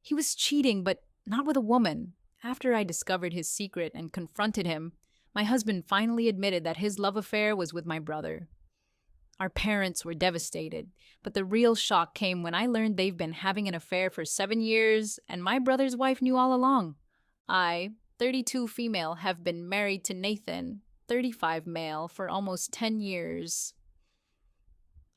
He was cheating, but not with a woman. After I discovered his secret and confronted him, my husband finally admitted that his love affair was with my brother. Our parents were devastated, but the real shock came when I learned they've been having an affair for 7 years, and my brother's wife knew all along. I, 32 female, have been married to Nathan, 35 male, for almost 10 years.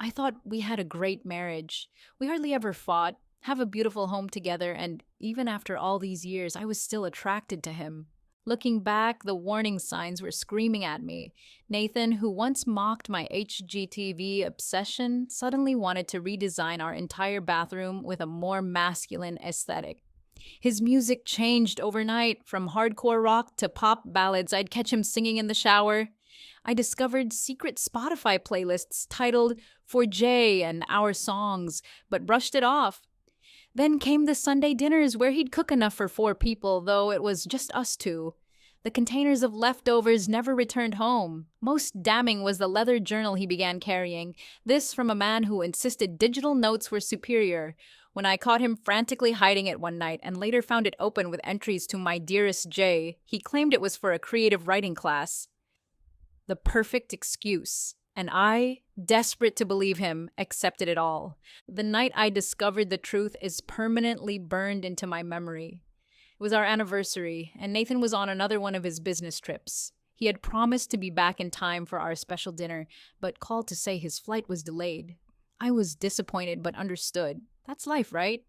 I thought we had a great marriage. We hardly ever fought, have a beautiful home together, and even after all these years, I was still attracted to him. Looking back, the warning signs were screaming at me. Nathan, who once mocked my HGTV obsession, suddenly wanted to redesign our entire bathroom with a more masculine aesthetic. His music changed overnight, from hardcore rock to pop ballads I'd catch him singing in the shower. I discovered secret Spotify playlists titled For Jay and Our Songs, but brushed it off. Then came the Sunday dinners where he'd cook enough for 4 people, though it was just us 2. The containers of leftovers never returned home. Most damning was the leather journal he began carrying, this from a man who insisted digital notes were superior. When I caught him frantically hiding it one night and later found it open with entries to My Dearest Jay, he claimed it was for a creative writing class. The perfect excuse. And I, desperate to believe him, accepted it all. The night I discovered the truth is permanently burned into my memory. It was our anniversary, and Nathan was on another one of his business trips. He had promised to be back in time for our special dinner, but called to say his flight was delayed. I was disappointed but understood. That's life, right?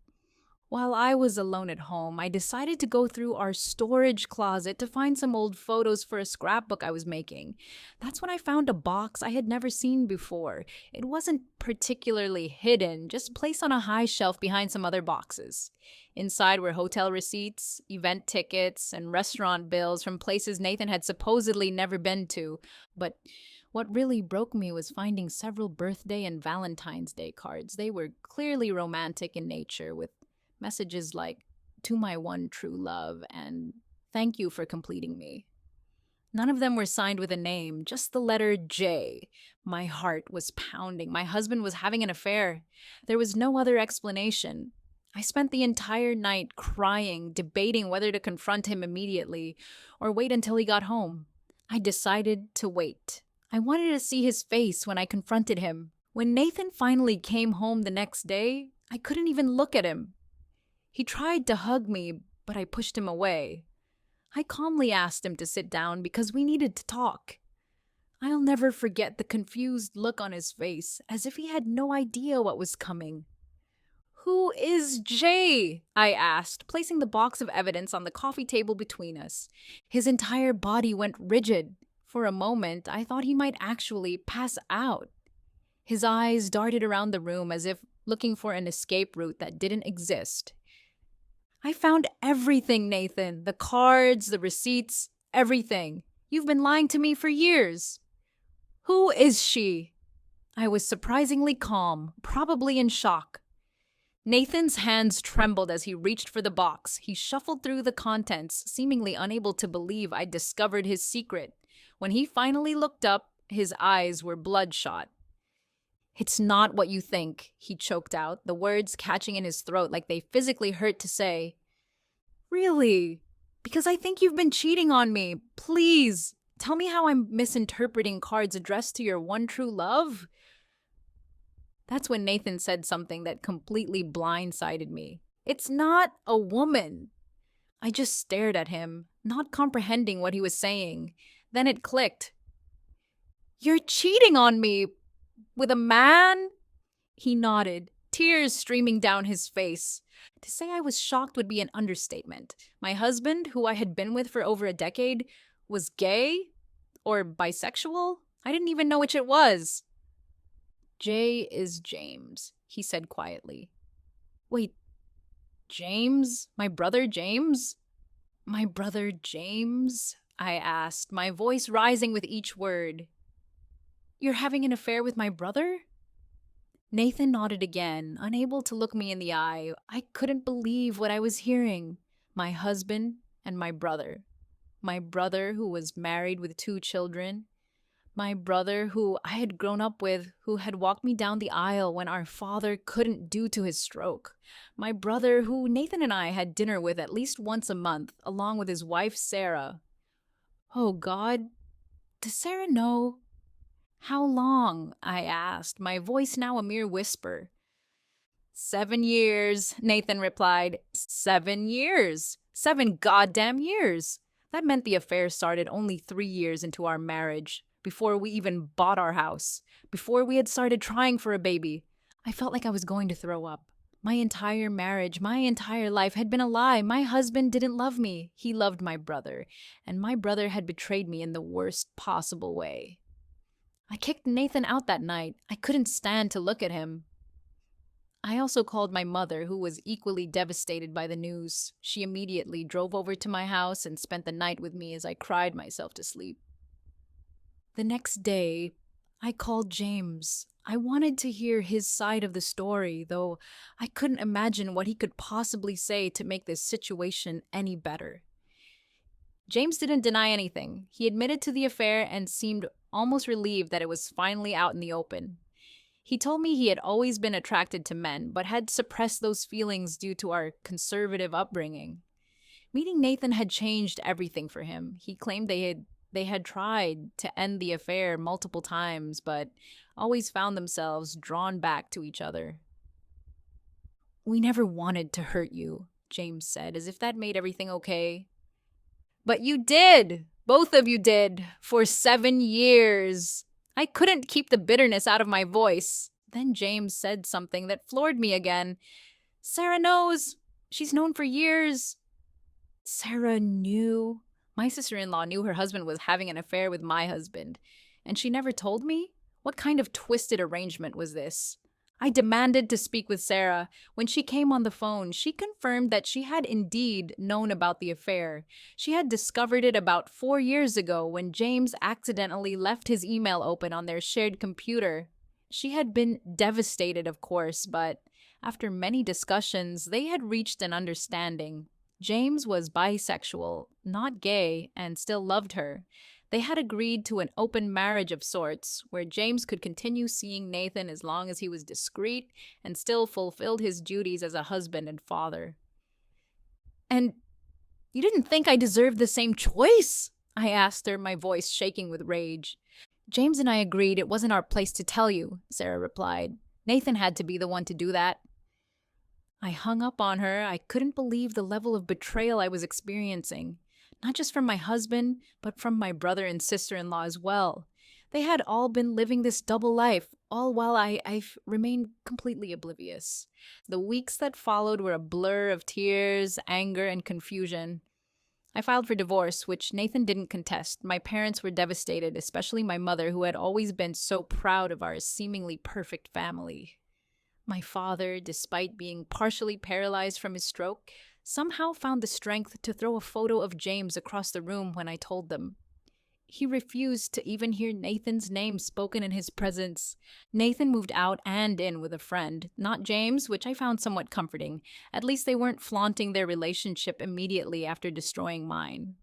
While I was alone at home, I decided to go through our storage closet to find some old photos for a scrapbook I was making. That's when I found a box I had never seen before. It wasn't particularly hidden, just placed on a high shelf behind some other boxes. Inside were hotel receipts, event tickets, and restaurant bills from places Nathan had supposedly never been to. But what really broke me was finding several birthday and Valentine's Day cards. They were clearly romantic in nature, with messages like, "To my one true love," and "Thank you for completing me." None of them were signed with a name, just the letter J. My heart was pounding. My husband was having an affair. There was no other explanation. I spent the entire night crying, debating whether to confront him immediately or wait until he got home. I decided to wait. I wanted to see his face when I confronted him. When Nathan finally came home the next day, I couldn't even look at him. He tried to hug me, but I pushed him away. I calmly asked him to sit down because we needed to talk. I'll never forget the confused look on his face, as if he had no idea what was coming. "Who is Jay?" I asked, placing the box of evidence on the coffee table between us. His entire body went rigid. For a moment, I thought he might actually pass out. His eyes darted around the room as if looking for an escape route that didn't exist. "I found everything, Nathan. The cards, the receipts, everything. You've been lying to me for years." "Who is she?" I was surprisingly calm, probably in shock. Nathan's hands trembled as he reached for the box. He shuffled through the contents, seemingly unable to believe I'd discovered his secret. When he finally looked up, his eyes were bloodshot. "It's not what you think," he choked out, the words catching in his throat like they physically hurt to say. "Really? Because I think you've been cheating on me. Please, tell me how I'm misinterpreting cards addressed to your one true love." That's when Nathan said something that completely blindsided me. "It's not a woman." I just stared at him, not comprehending what he was saying. Then it clicked. "You're cheating on me with a man?" He nodded, tears streaming down his face. To say I was shocked would be an understatement. My husband, who I had been with for over a decade, was gay? Or bisexual? I didn't even know which it was. "Jay is James," he said quietly. "Wait, James? My brother James?" "My brother James?" I asked, my voice rising with each word. "You're having an affair with my brother?" Nathan nodded again, unable to look me in the eye. I couldn't believe what I was hearing. My husband and my brother. My brother who was married with 2 children. My brother, who I had grown up with, who had walked me down the aisle when our father couldn't due to his stroke. My brother, who Nathan and I had dinner with at least once a month, along with his wife, Sarah. Oh God, does Sarah know? How long? I asked, my voice now a mere whisper. 7 years, Nathan replied. 7 years. 7 goddamn years. That meant the affair started only 3 years into our marriage, before we even bought our house, before we had started trying for a baby. I felt like I was going to throw up. My entire marriage, my entire life had been a lie. My husband didn't love me. He loved my brother, and my brother had betrayed me in the worst possible way. I kicked Nathan out that night. I couldn't stand to look at him. I also called my mother, who was equally devastated by the news. She immediately drove over to my house and spent the night with me as I cried myself to sleep. The next day, I called James. I wanted to hear his side of the story, though I couldn't imagine what he could possibly say to make this situation any better. James didn't deny anything. He admitted to the affair and seemed almost relieved that it was finally out in the open. He told me he had always been attracted to men, but had suppressed those feelings due to our conservative upbringing. Meeting Nathan had changed everything for him. He claimed they had tried to end the affair multiple times, but always found themselves drawn back to each other. "We never wanted to hurt you," James said, as if that made everything okay. "But you did! Both of you did! For 7 years!" I couldn't keep the bitterness out of my voice. Then James said something that floored me again. "Sarah knows. She's known for years." Sarah knew? My sister-in-law knew her husband was having an affair with my husband, and she never told me? What kind of twisted arrangement was this? I demanded to speak with Sarah. When she came on the phone, she confirmed that she had indeed known about the affair. She had discovered it about 4 years ago when James accidentally left his email open on their shared computer. She had been devastated, of course, but after many discussions, they had reached an understanding. James was bisexual, not gay, and still loved her. They had agreed to an open marriage of sorts, where James could continue seeing Nathan as long as he was discreet and still fulfilled his duties as a husband and father. "And you didn't think I deserved the same choice?" I asked her, my voice shaking with rage. "James and I agreed it wasn't our place to tell you," Sarah replied. "Nathan had to be the one to do that." I hung up on her. I couldn't believe the level of betrayal I was experiencing. Not just from my husband, but from my brother and sister-in-law as well. They had all been living this double life, all while I remained completely oblivious. The weeks that followed were a blur of tears, anger, and confusion. I filed for divorce, which Nathan didn't contest. My parents were devastated, especially my mother, who had always been so proud of our seemingly perfect family. My father, despite being partially paralyzed from his stroke, somehow found the strength to throw a photo of James across the room when I told them. He refused to even hear Nathan's name spoken in his presence. Nathan moved out and in with a friend, not James, which I found somewhat comforting. At least they weren't flaunting their relationship immediately after destroying mine.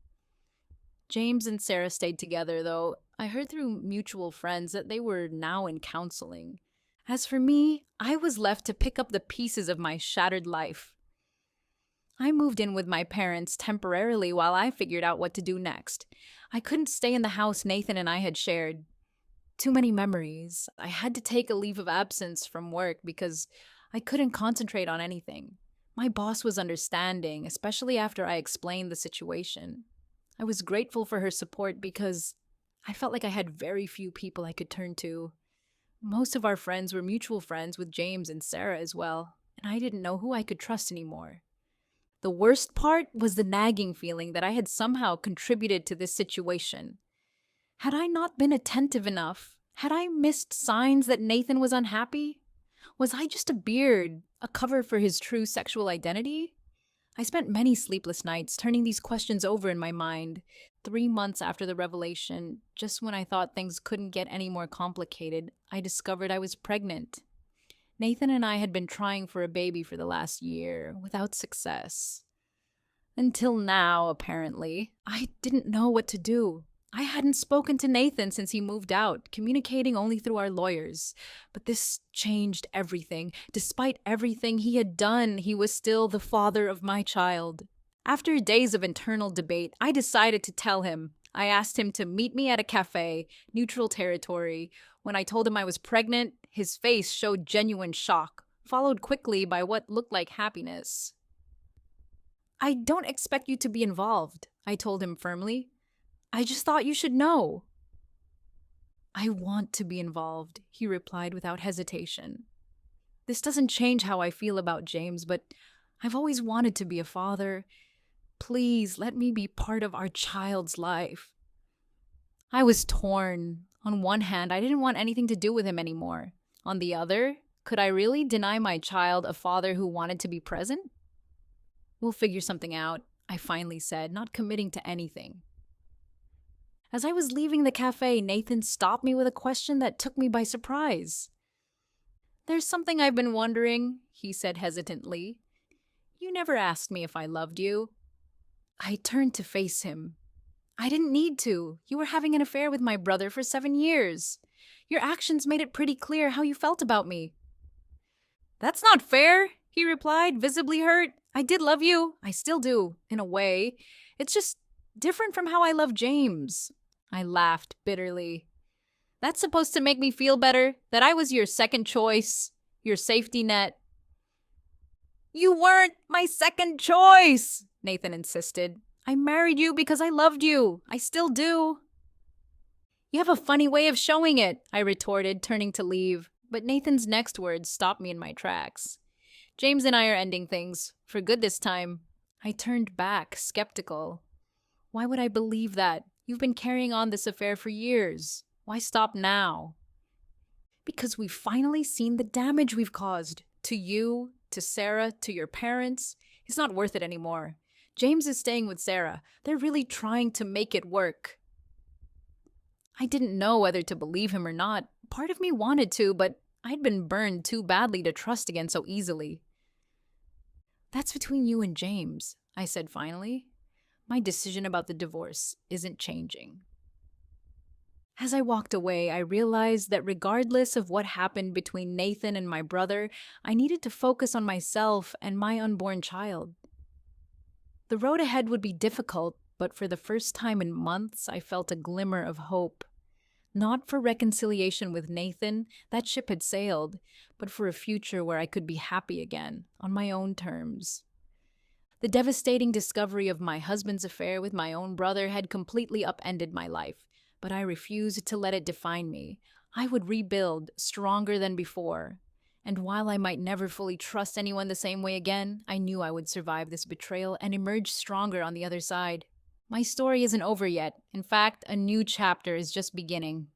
James and Sarah stayed together, though. I heard through mutual friends that they were now in counseling. As for me, I was left to pick up the pieces of my shattered life. I moved in with my parents temporarily while I figured out what to do next. I couldn't stay in the house Nathan and I had shared. Too many memories. I had to take a leave of absence from work because I couldn't concentrate on anything. My boss was understanding, especially after I explained the situation. I was grateful for her support because I felt like I had very few people I could turn to. Most of our friends were mutual friends with James and Sarah as well, and I didn't know who I could trust anymore. The worst part was the nagging feeling that I had somehow contributed to this situation. Had I not been attentive enough? Had I missed signs that Nathan was unhappy? Was I just a beard, a cover for his true sexual identity? I spent many sleepless nights turning these questions over in my mind. 3 months after the revelation, just when I thought things couldn't get any more complicated, I discovered I was pregnant. Nathan and I had been trying for a baby for the last year, without success. Until now, apparently. I didn't know what to do. I hadn't spoken to Nathan since he moved out, communicating only through our lawyers. But this changed everything. Despite everything he had done, he was still the father of my child. After days of internal debate, I decided to tell him. I asked him to meet me at a cafe, neutral territory. When I told him I was pregnant, his face showed genuine shock, followed quickly by what looked like happiness. I don't expect you to be involved, I told him firmly. I just thought you should know. I want to be involved, he replied without hesitation. This doesn't change how I feel about James, but I've always wanted to be a father. Please let me be part of our child's life. I was torn. On one hand, I didn't want anything to do with him anymore. On the other, could I really deny my child a father who wanted to be present? We'll figure something out, I finally said, not committing to anything. As I was leaving the cafe, Nathan stopped me with a question that took me by surprise. There's something I've been wondering, he said hesitantly. You never asked me if I loved you. I turned to face him. I didn't need to. You were having an affair with my brother for 7 years. Your actions made it pretty clear how you felt about me. That's not fair, he replied, visibly hurt. I did love you. I still do, in a way. It's just different from how I love James. I laughed bitterly. That's supposed to make me feel better, that I was your second choice, your safety net. You weren't my second choice, Nathan insisted. I married you because I loved you. I still do. You have a funny way of showing it, I retorted, turning to leave. But Nathan's next words stopped me in my tracks. James and I are ending things, for good this time. I turned back, skeptical. Why would I believe that? You've been carrying on this affair for years. Why stop now? Because we've finally seen the damage we've caused. To you, to Sarah, to your parents. It's not worth it anymore. James is staying with Sarah. They're really trying to make it work. I didn't know whether to believe him or not. Part of me wanted to, but I'd been burned too badly to trust again so easily. That's between you and James, I said finally. My decision about the divorce isn't changing. As I walked away, I realized that regardless of what happened between Nathan and my brother, I needed to focus on myself and my unborn child. The road ahead would be difficult, but for the first time in months, I felt a glimmer of hope. Not for reconciliation with Nathan, that ship had sailed, but for a future where I could be happy again, on my own terms. The devastating discovery of my husband's affair with my own brother had completely upended my life, but I refused to let it define me. I would rebuild, stronger than before. And while I might never fully trust anyone the same way again, I knew I would survive this betrayal and emerge stronger on the other side. My story isn't over yet. In fact, a new chapter is just beginning.